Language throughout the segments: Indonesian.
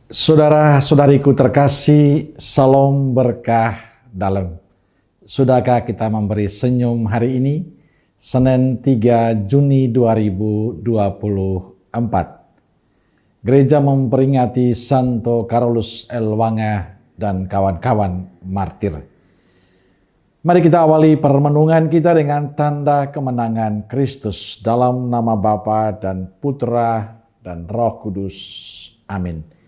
Saudara-saudariku terkasih, salam berkah dalam. Sudahkah kita memberi senyum hari ini, Senin 3 Juni 2024. Gereja memperingati Santo Carolus Elwanga dan kawan-kawan martir. Mari kita awali permenungan kita dengan tanda kemenangan Kristus dalam nama Bapa dan Putra dan Roh Kudus. Amin.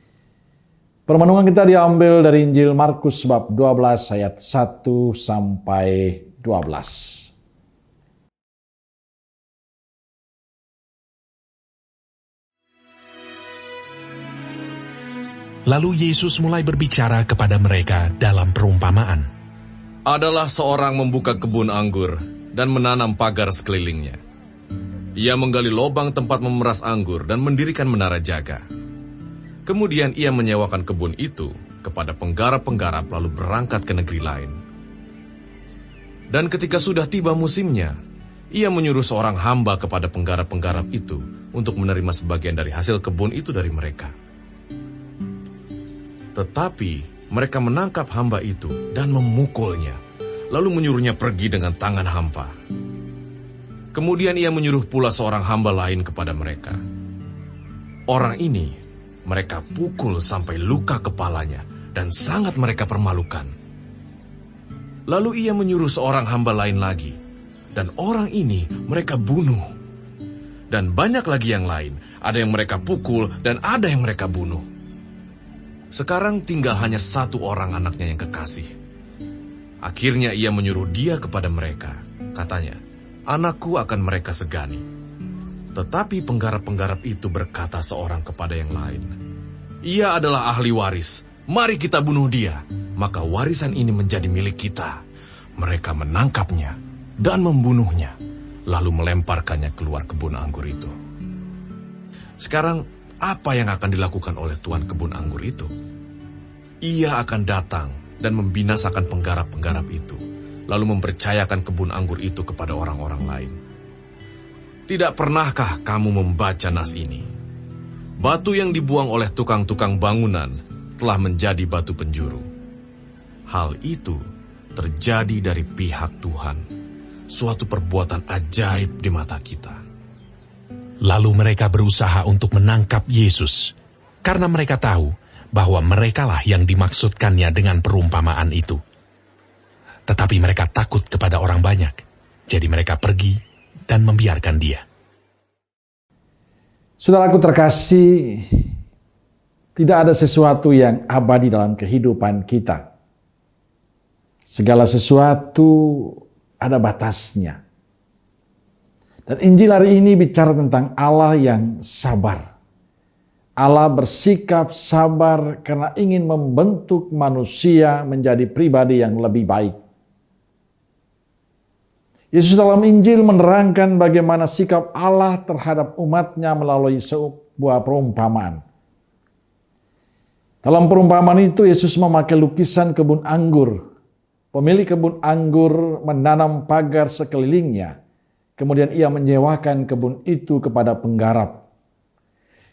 Permenungan kita diambil dari Injil Markus bab 12 ayat 1 sampai 12. Lalu Yesus mulai berbicara kepada mereka dalam perumpamaan. Adalah seorang membuka kebun anggur dan menanam pagar sekelilingnya. Ia menggali lubang tempat memeras anggur dan mendirikan menara jaga. Kemudian ia menyewakan kebun itu kepada penggarap-penggarap lalu berangkat ke negeri lain. Dan ketika sudah tiba musimnya, ia menyuruh seorang hamba kepada penggarap-penggarap itu untuk menerima sebagian dari hasil kebun itu dari mereka. Tetapi mereka menangkap hamba itu dan memukulnya, lalu menyuruhnya pergi dengan tangan hampa. Kemudian ia menyuruh pula seorang hamba lain kepada mereka. Orang ini mereka pukul sampai luka kepalanya dan sangat mereka permalukan. Lalu ia menyuruh seorang hamba lain lagi, dan orang ini mereka bunuh. Dan banyak lagi yang lain, ada yang mereka pukul dan ada yang mereka bunuh. Sekarang tinggal hanya satu orang anaknya yang kekasih. Akhirnya ia menyuruh dia kepada mereka. Katanya, "Anakku akan mereka segani." Tetapi penggarap-penggarap itu berkata seorang kepada yang lain, "Ia adalah ahli waris, mari kita bunuh dia, maka warisan ini menjadi milik kita." Mereka menangkapnya dan membunuhnya, lalu melemparkannya keluar kebun anggur itu. Sekarang, apa yang akan dilakukan oleh tuan kebun anggur itu? Ia akan datang dan membinasakan penggarap-penggarap itu, lalu mempercayakan kebun anggur itu kepada orang-orang lain. Tidak pernahkah kamu membaca nas ini? Batu yang dibuang oleh tukang-tukang bangunan telah menjadi batu penjuru. Hal itu terjadi dari pihak Tuhan, suatu perbuatan ajaib di mata kita. Lalu mereka berusaha untuk menangkap Yesus, karena mereka tahu bahwa merekalah yang dimaksudkannya dengan perumpamaan itu. Tetapi mereka takut kepada orang banyak, jadi mereka pergi dan membiarkan dia. Saudaraku terkasih, tidak ada sesuatu yang abadi dalam kehidupan kita. Segala sesuatu ada batasnya. Dan Injil hari ini bicara tentang Allah yang sabar. Allah bersikap sabar karena ingin membentuk manusia menjadi pribadi yang lebih baik. Yesus dalam Injil menerangkan bagaimana sikap Allah terhadap umatnya melalui sebuah perumpamaan. Dalam perumpamaan itu Yesus memakai lukisan kebun anggur. Pemilik kebun anggur menanam pagar sekelilingnya. Kemudian ia menyewakan kebun itu kepada penggarap.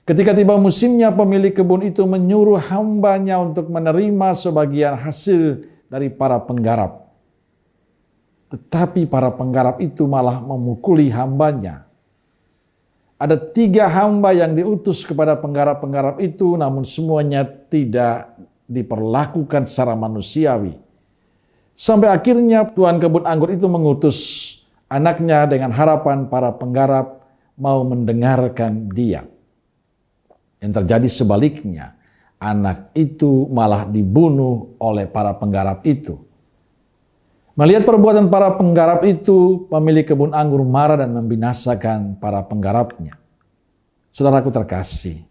Ketika tiba musimnya, pemilik kebun itu menyuruh hambanya untuk menerima sebagian hasil dari para penggarap. Tetapi para penggarap itu malah memukuli hambanya. Ada 3 hamba yang diutus kepada penggarap-penggarap itu, namun semuanya tidak diperlakukan secara manusiawi. Sampai akhirnya tuan kebun anggur itu mengutus anaknya dengan harapan para penggarap mau mendengarkan dia. Yang terjadi sebaliknya, anak itu malah dibunuh oleh para penggarap itu. Melihat perbuatan para penggarap itu, pemilik kebun anggur marah dan membinasakan para penggarapnya. Saudaraku terkasih,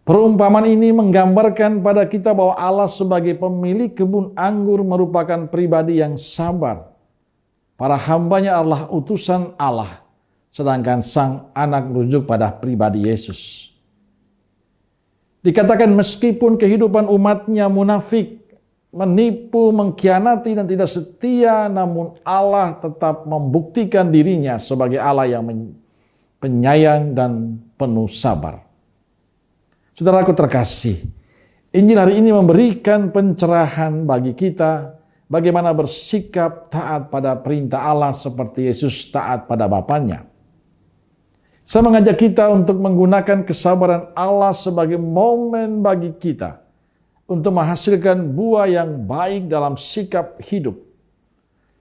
perumpamaan ini menggambarkan pada kita bahwa Allah sebagai pemilik kebun anggur merupakan pribadi yang sabar. Para hambanya adalah utusan Allah, sedangkan sang anak merujuk pada pribadi Yesus. Dikatakan meskipun kehidupan umatnya munafik, menipu, mengkhianati, dan tidak setia, namun Allah tetap membuktikan dirinya sebagai Allah yang penyayang dan penuh sabar. Saudaraku terkasih, Injil hari ini memberikan pencerahan bagi kita bagaimana bersikap taat pada perintah Allah seperti Yesus taat pada Bapaknya. Saya mengajak kita untuk menggunakan kesabaran Allah sebagai momen bagi kita untuk menghasilkan buah yang baik dalam sikap hidup.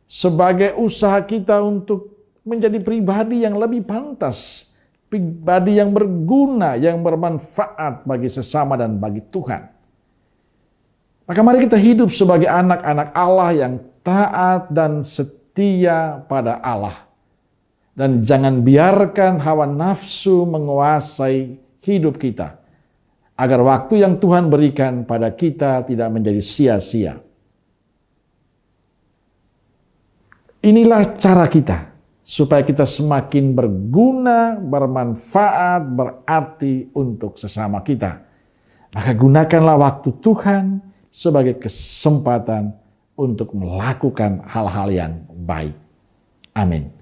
Sebagai usaha kita untuk menjadi pribadi yang lebih pantas, pribadi yang berguna, yang bermanfaat bagi sesama dan bagi Tuhan. Maka mari kita hidup sebagai anak-anak Allah yang taat dan setia pada Allah. Dan jangan biarkan hawa nafsu menguasai hidup kita, agar waktu yang Tuhan berikan pada kita tidak menjadi sia-sia. Inilah cara kita, supaya kita semakin berguna, bermanfaat, berarti untuk sesama kita. Maka gunakanlah waktu Tuhan sebagai kesempatan untuk melakukan hal-hal yang baik. Amin.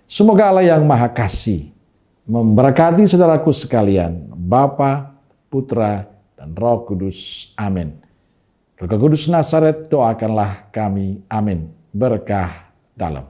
Semoga Allah yang Maha Kasih memberkati saudaraku sekalian, Bapa, Putra, dan Roh Kudus. Amin. Roh Kudus Nazaret, doakanlah kami. Amin. Berkah dalam.